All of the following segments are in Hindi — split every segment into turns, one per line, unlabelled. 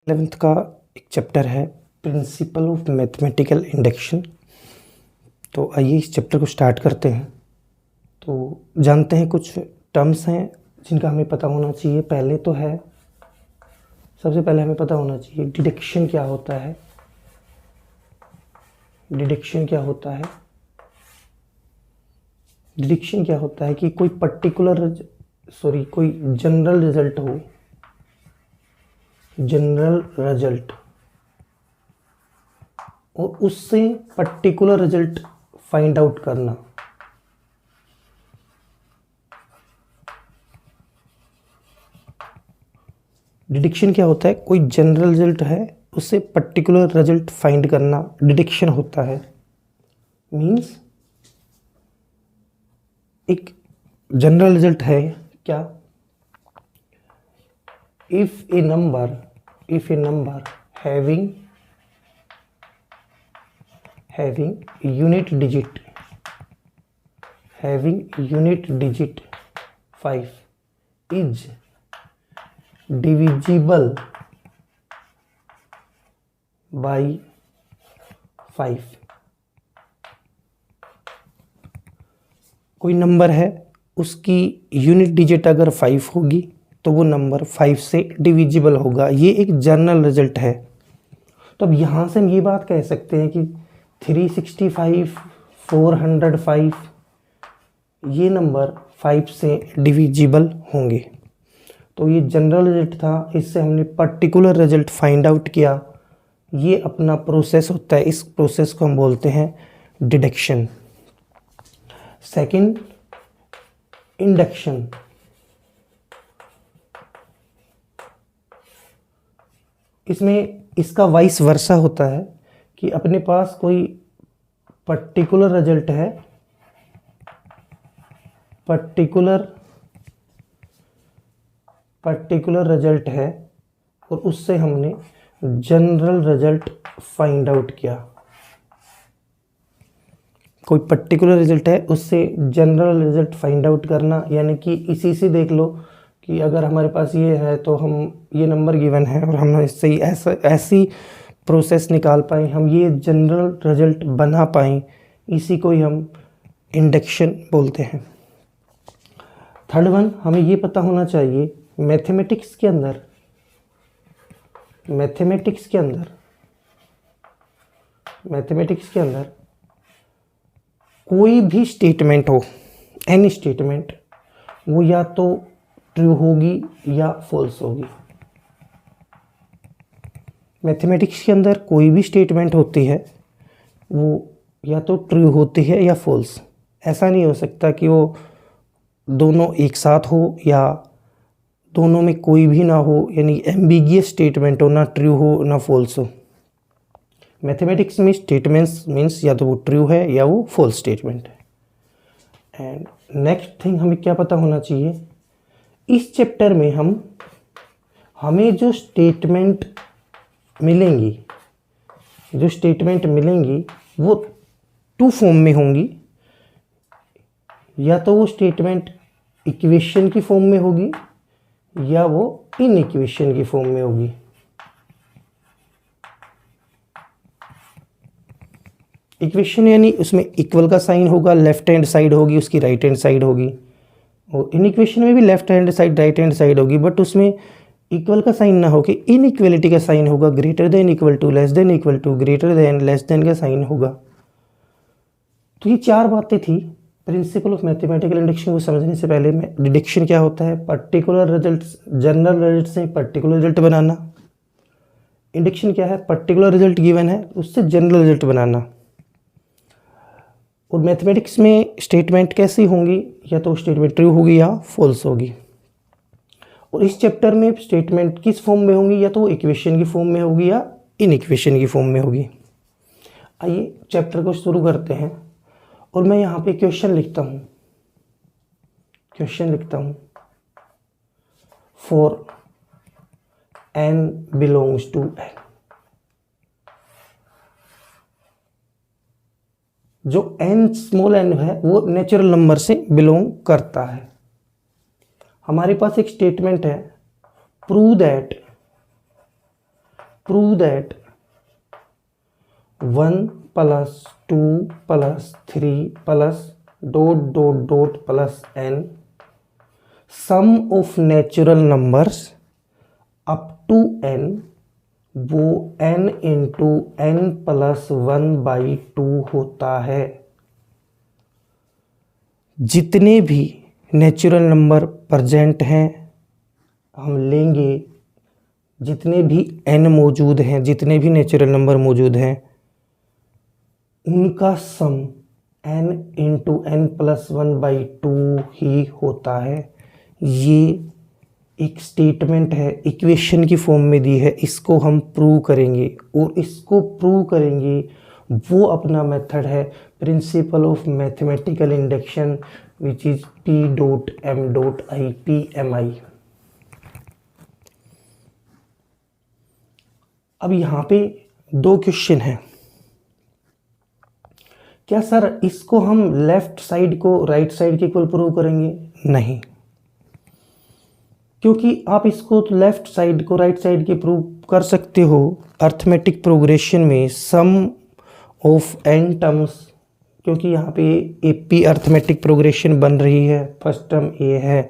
11th का एक चैप्टर है प्रिंसिपल ऑफ मैथमेटिकल इंडक्शन। तो आइए इस चैप्टर को स्टार्ट करते हैं। तो जानते हैं कुछ टर्म्स हैं जिनका हमें पता होना चाहिए। पहले तो है, सबसे पहले हमें पता होना चाहिए डिडक्शन क्या होता है। डिडक्शन क्या होता है? डिडक्शन क्या होता है कि कोई कोई जनरल रिजल्ट हो, जनरल रिजल्ट, और उससे पर्टिकुलर रिजल्ट फाइंड आउट करना। डिडक्शन क्या होता है? कोई जनरल रिजल्ट है, उससे पर्टिकुलर रिजल्ट फाइंड करना डिडक्शन होता है। मींस एक जनरल रिजल्ट है क्या? If A number having unit digit 5 is divisible by 5। कोई नंबर है, उसकी यूनिट डिजिट अगर 5 होगी तो वो नंबर 5 से डिविजिबल होगा। ये एक जनरल रिजल्ट है। तो अब यहाँ से हम ये बात कह सकते हैं कि 365, 405 ये नंबर 5 से डिविजिबल होंगे। तो ये जनरल रिजल्ट था, इससे हमने पर्टिकुलर रिजल्ट फाइंड आउट किया। ये अपना प्रोसेस होता है, इस प्रोसेस को हम बोलते हैं डिडक्शन। Second, induction. इसमें इसका वाइस वर्सा होता है कि अपने पास कोई पर्टिकुलर रिजल्ट है, पर्टिकुलर रिजल्ट है, और उससे हमने जनरल रिजल्ट फाइंड आउट किया। कोई पर्टिकुलर रिजल्ट है, उससे जनरल रिजल्ट फाइंड आउट करना, यानी कि इसी से देख लो कि अगर हमारे पास ये है तो हम ये नंबर गिवन है और हम इससे ही ऐसी प्रोसेस निकाल पाएँ, हम ये जनरल रिजल्ट बना पाएँ, इसी को ही हम इंडक्शन बोलते हैं। थर्ड वन, हमें ये पता होना चाहिए मैथमेटिक्स के अंदर कोई भी स्टेटमेंट हो, एनी स्टेटमेंट, वो या तो ट्रू होगी या फॉल्स होगी। मैथमेटिक्स के अंदर कोई भी स्टेटमेंट होती है वो या तो ट्रू होती है या फॉल्स। ऐसा नहीं हो सकता कि वो दोनों एक साथ हो या दोनों में कोई भी ना हो, यानी एम्बिगियस स्टेटमेंट हो, ना ट्रू हो ना फॉल्स हो। मैथमेटिक्स में स्टेटमेंट्स मीन्स या तो वो ट्रू है या वो फॉल्स स्टेटमेंट है। एंड नेक्स्ट थिंग हमें क्या पता होना चाहिए, इस चैप्टर में हमें जो स्टेटमेंट मिलेंगी वो 2 फॉर्म में होंगी। या तो वो स्टेटमेंट इक्वेशन की फॉर्म में होगी या वो इन इक्वेशन की फॉर्म में होगी। इक्वेशन यानी उसमें इक्वल का साइन होगा, लेफ्ट हैंड साइड होगी, उसकी राइट हैंड साइड होगी। और इन इक्वेशन में भी left hand side right hand side होगी, बट उसमें इक्वल का साइन ना होके इनइक्वलिटी का साइन होगा। Greater than equal to, less than equal to, greater than, less than का साइन होगा। तो ये 4 बातें थी प्रिंसिपल ऑफ मैथमेटिकल इंडक्शन को समझने से पहले। में डिडक्शन क्या होता है? पर्टिकुलर रिजल्ट, जनरल रिजल्ट से पर्टिकुलर रिजल्ट बनाना। इंडक्शन क्या है? पर्टिकुलर रिजल्ट गिवन है, उससे जनरल रिजल्ट बनाना। और मैथमेटिक्स में स्टेटमेंट कैसी होंगी, या तो स्टेटमेंट ट्रू होगी या फॉल्स होगी। और इस चैप्टर में स्टेटमेंट किस फॉर्म में होंगी, या तो इक्वेशन की फॉर्म में होगी या इन इक्वेशन की फॉर्म में होगी। आइए चैप्टर को शुरू करते हैं। और मैं यहाँ पे क्वेश्चन लिखता हूँ for n belongs to n। जो n स्मॉल n है वो नेचुरल नंबर से बिलोंग करता है। हमारे पास एक स्टेटमेंट है, prove that prove that 1 + 2 + 3 + ... + n sum of natural numbers up to n वो n × n+1/2 होता है। जितने भी नेचुरल नंबर प्रेजेंट हैं हम लेंगे, जितने भी n मौजूद हैं, जितने भी नेचुरल नंबर मौजूद हैं उनका सम n × n+1/2 ही होता है। ये एक स्टेटमेंट है, इक्वेशन की फॉर्म में दी है, इसको हम प्रूव करेंगे और इसको प्रूव करेंगे वो अपना मेथड है principle of mathematical induction which is P.M.I. अब यहाँ पे 2 क्वेश्चन हैं। क्या सर इसको हम लेफ्ट साइड को राइट साइड के इक्वल प्रूव करेंगे? नहीं, क्योंकि आप इसको तो लेफ्ट साइड को राइट साइड के प्रूव कर सकते हो अर्थमेटिक प्रोग्रेशन में सम ऑफ n टर्म्स, क्योंकि यहाँ पे AP अर्थमेटिक प्रोग्रेशन बन रही है। फर्स्ट टर्म A है,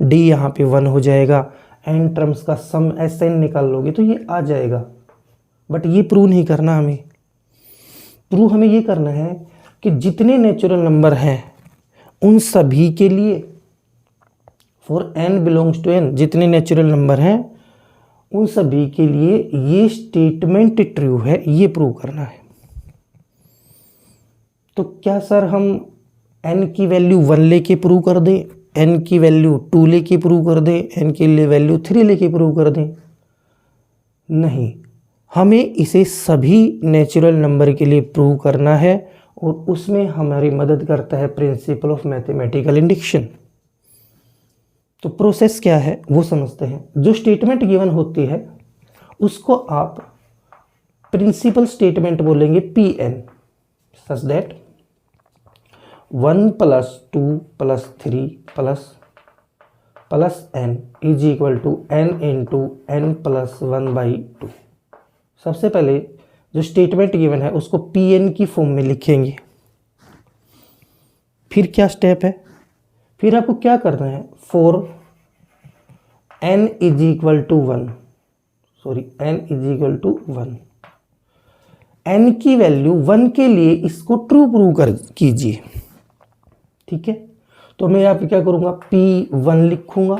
D यहाँ पे 1 हो जाएगा, n टर्म्स का सम SN निकाल लोगे तो ये आ जाएगा। बट ये प्रूव नहीं करना हमें, प्रूव हमें ये करना है कि जितने नेचुरल नंबर हैं उन सभी के लिए for n belongs to n, जितने नेचुरल नंबर हैं उन सभी के लिए ये स्टेटमेंट ट्रू है, ये प्रूव करना है। तो क्या सर हम n की वैल्यू 1 लेके प्रूव कर दें, n की वैल्यू 2 लेके प्रूव कर दें, n की वैल्यू 3 लेके प्रूव कर दें? नहीं, हमें इसे सभी नेचुरल नंबर के लिए प्रूव करना है और उसमें हमारी मदद करता है प्रिंसिपल ऑफ मैथमेटिकल इंडक्शन। तो प्रोसेस क्या है वो समझते हैं। जो स्टेटमेंट गिवन होती है उसको आप प्रिंसिपल स्टेटमेंट बोलेंगे Pn, such that 1 + 2 + 3 + n is equal to n × n+1/2। सबसे पहले जो स्टेटमेंट गिवन है उसको Pn की फॉर्म में लिखेंगे। फिर क्या स्टेप है, फिर आपको क्या करना है, फॉर n = 1, n की वैल्यू 1 के लिए इसको ट्रू प्रूव कर कीजिए। ठीक है, तो मैं यहाँ पे क्या करूँगा, P1 लिखूँगा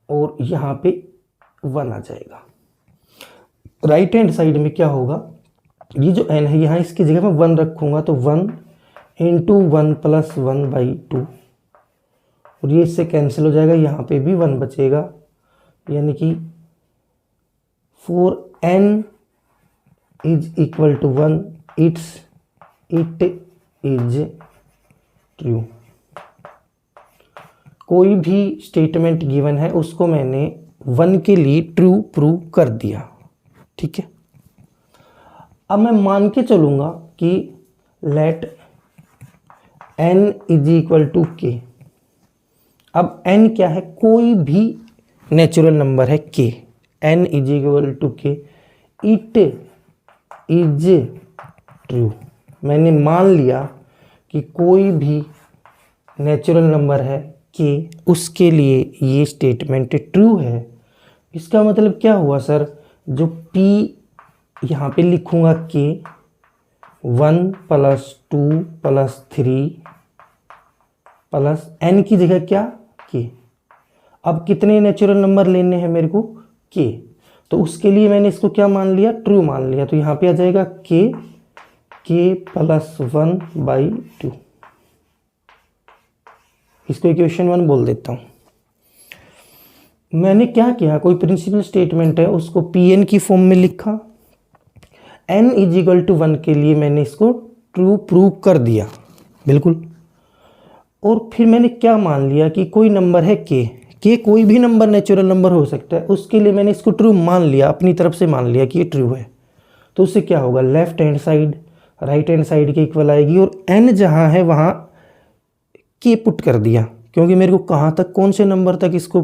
और यहाँ पे 1 आ जाएगा। राइट हैंड साइड में क्या होगा, ये जो n है यहाँ इसकी जगह मैं 1 रखूँगा तो 1 × 1+1/2 और ये इससे कैंसिल हो जाएगा, यहाँ पे भी 1 बचेगा, यानी कि for n is equal to 1 it is true. कोई भी स्टेटमेंट गिवन है उसको मैंने 1 के लिए ट्रू प्रूव कर दिया। ठीक है, अब मैं मान के चलूँगा कि let n is equal to k। अब n क्या है, कोई भी नेचुरल नंबर है k, n is equal to k, it is true. मैंने मान लिया कि कोई भी नेचुरल नंबर है k, उसके लिए ये स्टेटमेंट ट्रू है। इसका मतलब क्या हुआ सर, जो p यहाँ पे लिखूँगा k, 1 + 2 + 3 + n की जगह क्या k। अब कितने नेचुरल नंबर लेने हैं मेरे को, k, तो उसके लिए मैंने इसको क्या मान लिया, ट्रू मान लिया। तो यहाँ पे आ जाएगा k + 1/2। इसको इक्वेशन 1 बोल देता हूँ। मैंने क्या किया, कोई प्रिंसिपल स्टेटमेंट है उसको Pn की फॉर्म में लिखा, n इज इक्वल टू 1 के लिए मैंने इसको ट्रू प्रूव कर दिया बिल्कुल। और फिर मैंने क्या मान लिया कि कोई नंबर है k कोई भी नंबर नेचुरल नंबर हो सकता है, उसके लिए मैंने इसको ट्रू मान लिया, अपनी तरफ से मान लिया कि ये ट्रू है। तो उससे क्या होगा, left hand side right hand side के इक्वल आएगी और n जहाँ है वहाँ k पुट कर दिया, क्योंकि मेरे को कहाँ तक, कौन से नंबर तक इसको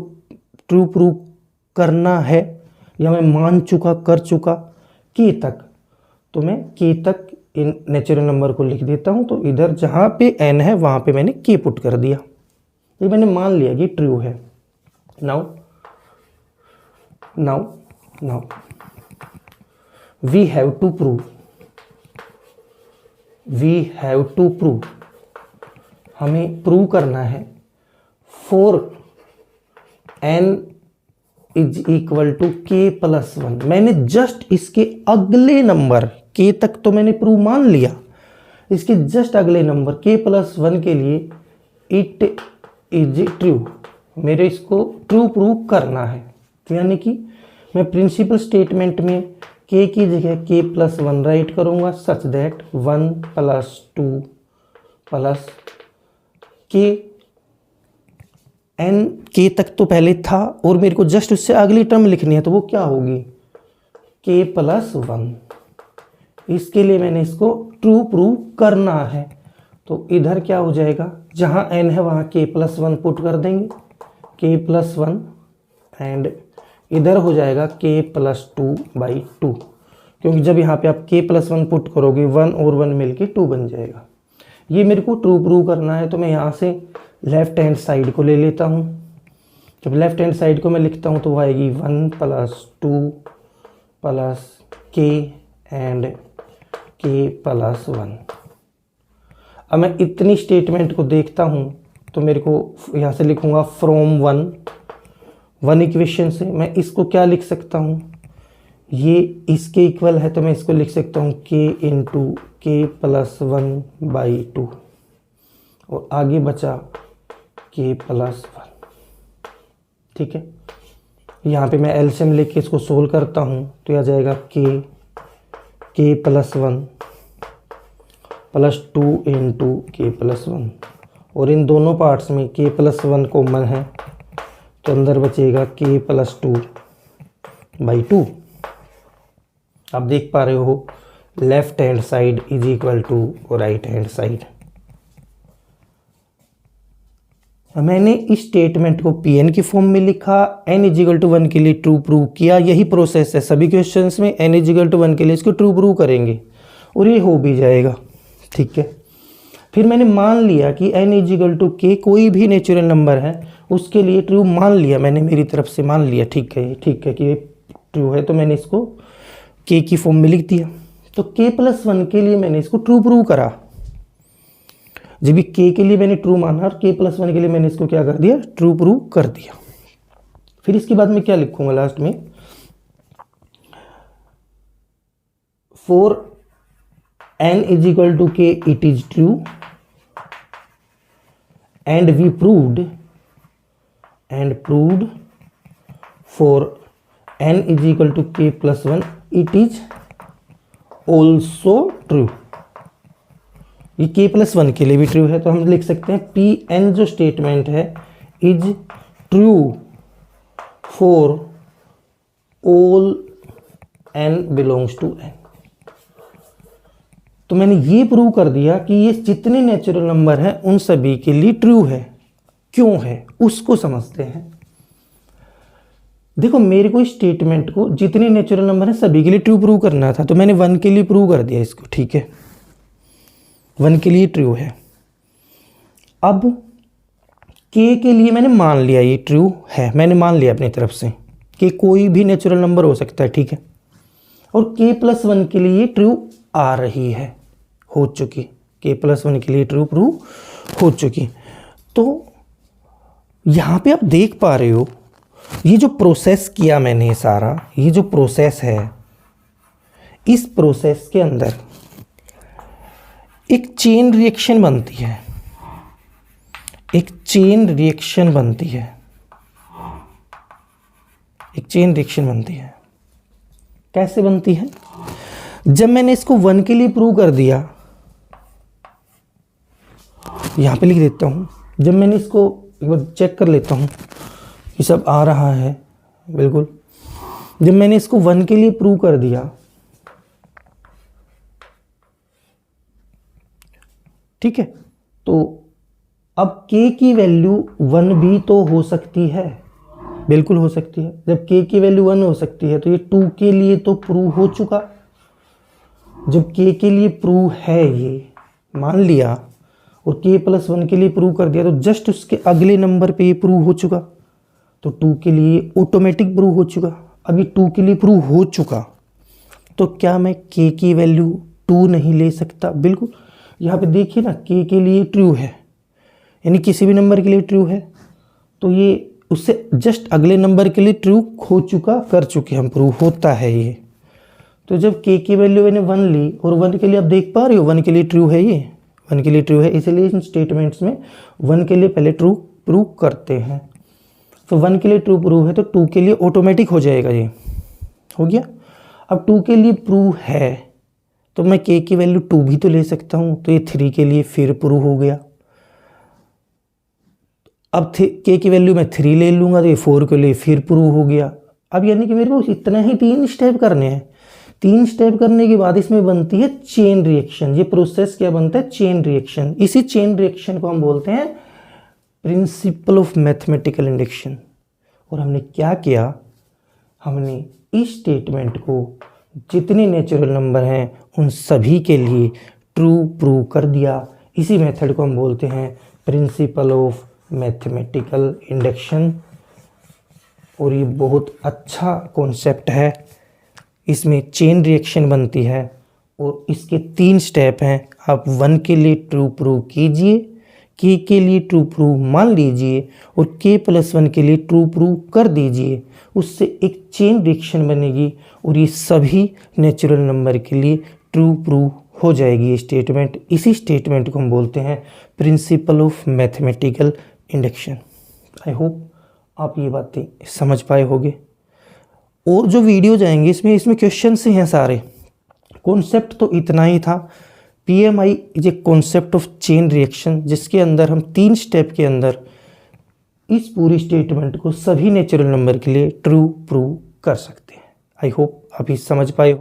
ट्रू प्रूव करना है, या मैं मान चुका, कर चुका के तक, तो मैं के तक इन नेचुरल नंबर को लिख देता हूँ। तो इधर जहाँ पे n है वहाँ पे मैंने के पुट कर दिया, ये मैंने मान लिया कि ट्रू है। Now we have to prove, हमें प्रूव करना है for n is equal to के प्लस 1। मैंने जस्ट इसके अगले नंबर के तक तो मैंने प्रूव मान लिया, इसके जस्ट अगले नंबर के प्लस 1 के लिए इट इज ट्रू, मेरे इसको ट्रू प्रूव करना है। तो यानी कि मैं प्रिंसिपल स्टेटमेंट में के की जगह के प्लस 1 राइट करूँगा, सच दैट 1 प्लस 2 प्लस के, n के तक तो पहले था और मेरे को जस्ट उससे अगली टर्म लिखनी है, तो वो क्या होगी के प्लस 1। इसके लिए मैंने इसको ट्रू प्रूव करना है। तो इधर क्या हो जाएगा, जहाँ n है वहाँ के प्लस 1 पुट कर देंगे, के प्लस 1, एंड इधर हो जाएगा के प्लस 2/2, क्योंकि जब यहाँ पे आप के प्लस 1 पुट करोगे 1 और 1 मिलके 2 बन जाएगा। ये मेरे को ट्रू प्रूव करना है, तो मैं यहाँ से लेफ्ट हैंड साइड को ले लेता हूँ। जब लेफ्ट हैंड साइड को मैं लिखता हूँ तो वो आएगी 1 प्लस 2 प्लस के एंड के प्लस 1। अब मैं इतनी स्टेटमेंट को देखता हूँ तो मेरे को यहाँ से लिखूँगा फ्रॉम 1 इक्वेशन से मैं इसको क्या लिख सकता हूँ, ये इसके इक्वल है, तो मैं इसको लिख सकता हूँ के इंटू के प्लस 1/2 और आगे बचा के प्लस 1। ठीक है, यहाँ पे मैं एलसीएम लेके इसको सोल्व करता हूँ तो यह आ जाएगा के प्लस 1 प्लस 2 इंटू के प्लस 1, और इन दोनों पार्ट्स में के प्लस 1 कॉमन है तो अंदर बचेगा के प्लस 2/2। आप देख पा रहे हो left hand side is equal to right hand side. मैंने इस स्टेटमेंट को Pn की फॉर्म में लिखा, n इज इक्वल टू 1 के लिए ट्रू प्रूव किया। यही प्रोसेस है सभी क्वेश्चंस में, n इज इक्वल टू 1 के लिए इसको ट्रू प्रूव करेंगे और ये हो भी जाएगा। ठीक है, फिर मैंने मान लिया कि n इज इक्वल टू के, कोई भी नेचुरल नंबर है उसके लिए ट्रू मान लिया मैंने, मेरी तरफ से मान लिया। ठीक है कि ये ट्रू है, तो मैंने इसको के की फॉर्म में लिख दिया। तो के प्लस 1 के लिए मैंने इसको ट्रू प्रूव करा। जब भी के लिए मैंने ट्रू माना और के प्लस 1 के लिए मैंने इसको क्या कर दिया, ट्रू प्रूव कर दिया। फिर इसके बाद मैं क्या लिखूंगा लास्ट में, for n is equal to k it is true and we proved for n is equal to के plus 1 it is also true. ये के प्लस 1 के लिए भी ट्रू है, तो हम लिख सकते हैं Pn जो स्टेटमेंट है is true for all n belongs to n। तो मैंने ये प्रूव कर दिया कि ये जितने नेचुरल नंबर हैं उन सभी के लिए ट्रू है। क्यों है उसको समझते हैं। देखो, मेरे को इस स्टेटमेंट को जितने नेचुरल नंबर हैं सभी के लिए ट्रू प्रूव करना था, तो मैंने 1 के लिए प्रूव कर दिया इसको। ठीक है, 1 के लिए ट्रू है। अब के लिए मैंने मान लिया ये ट्रू है, मैंने मान लिया अपनी तरफ से कि कोई भी नेचुरल नंबर हो सकता है। ठीक है, और के प्लस 1 के लिए ट्रू आ रही है, हो चुकी, के प्लस 1 के लिए ट्रू प्रूव हो चुकी। तो यहाँ पे आप देख पा रहे हो ये जो प्रोसेस किया मैंने सारा, ये जो प्रोसेस है, इस प्रोसेस के अंदर एक चेन रिएक्शन बनती है, एक चेन रिएक्शन बनती है, एक चेन रिएक्शन बनती है। कैसे बनती है? जब मैंने इसको 1 के लिए प्रूव कर दिया, यहां पे लिख देता हूं, जब मैंने इसको एक बार चेक कर लेता हूं ये सब आ रहा है बिल्कुल। जब मैंने इसको 1 के लिए प्रूव कर दिया, ठीक है, तो अब k की वैल्यू 1 भी तो हो सकती है। बिल्कुल हो सकती है। जब k की वैल्यू 1 हो सकती है तो ये 2 के लिए तो प्रूव हो चुका। जब k के लिए प्रूव है ये मान लिया और k+1 के लिए प्रूव कर दिया तो जस्ट उसके अगले नंबर पे ये प्रूव हो चुका, तो 2 के लिए ऑटोमेटिक प्रूव हो चुका। अभी 2 के लिए प्रूव हो चुका तो क्या मैं k की वैल्यू 2 नहीं ले सकता? बिल्कुल। यहाँ पे देखिए ना, k के लिए ट्रू है, यानी किसी भी नंबर के लिए ट्रू है, तो ये उससे जस्ट अगले नंबर के लिए ट्रू हो चुका, कर चुके हम, प्रूव होता है ये। तो जब k की वैल्यू मैंने 1 ली और 1 के लिए आप देख पा रहे हो 1 के लिए ट्रू है, ये 1 के लिए ट्रू है, इसलिए इन स्टेटमेंट्स में 1 के लिए पहले ट्रू प्रूव करते हैं। तो 1 के लिए ट्रू प्रूव है तो 2 के लिए ऑटोमेटिक हो जाएगा, ये हो गया। अब 2 के लिए प्रूव है तो मैं k की वैल्यू 2 भी तो ले सकता हूँ, तो ये 3 के लिए फिर प्रूव हो गया। अब k की वैल्यू मैं 3 ले लूँगा तो ये 4 के लिए फिर प्रूव हो गया। अब यानी कि मेरे को इतना ही 3 स्टेप करने हैं। 3 स्टेप करने के बाद इसमें बनती है चेन रिएक्शन। ये प्रोसेस क्या बनता है? Chain reaction. इसी चेन रिएक्शन को हम बोलते हैं प्रिंसिपल ऑफ मैथमेटिकल इंडक्शन। और हमने क्या किया, हमने इस स्टेटमेंट को जितने नेचुरल नंबर हैं उन सभी के लिए ट्रू प्रूव कर दिया। इसी मेथड को हम बोलते हैं प्रिंसिपल ऑफ मैथमेटिकल इंडक्शन। और ये बहुत अच्छा कॉन्सेप्ट है। इसमें चेन रिएक्शन बनती है और इसके 3 स्टेप हैं। आप 1 के लिए ट्रू प्रूव कीजिए, k के लिए ट्रू प्रूव मान लीजिए और k+1 के लिए ट्रू प्रूव कर दीजिए। उससे एक चेन रिएक्शन बनेगी और ये सभी नेचुरल नंबर के लिए ट्रू प्रूव हो जाएगी ये स्टेटमेंट। इसी स्टेटमेंट को हम बोलते हैं principle of mathematical induction. I hope आप ये बातें समझ पाए होंगे। और जो वीडियो जाएंगे इसमें क्वेश्चन से हैं सारे। कॉन्सेप्ट तो इतना ही था। PMI is a concept of chain reaction, जिसके अंदर हम 3 स्टेप के अंदर इस पूरी स्टेटमेंट को सभी नेचुरल नंबर के लिए ट्रू प्रूव कर सकते हैं। आई होप आप ये समझ पाए हो।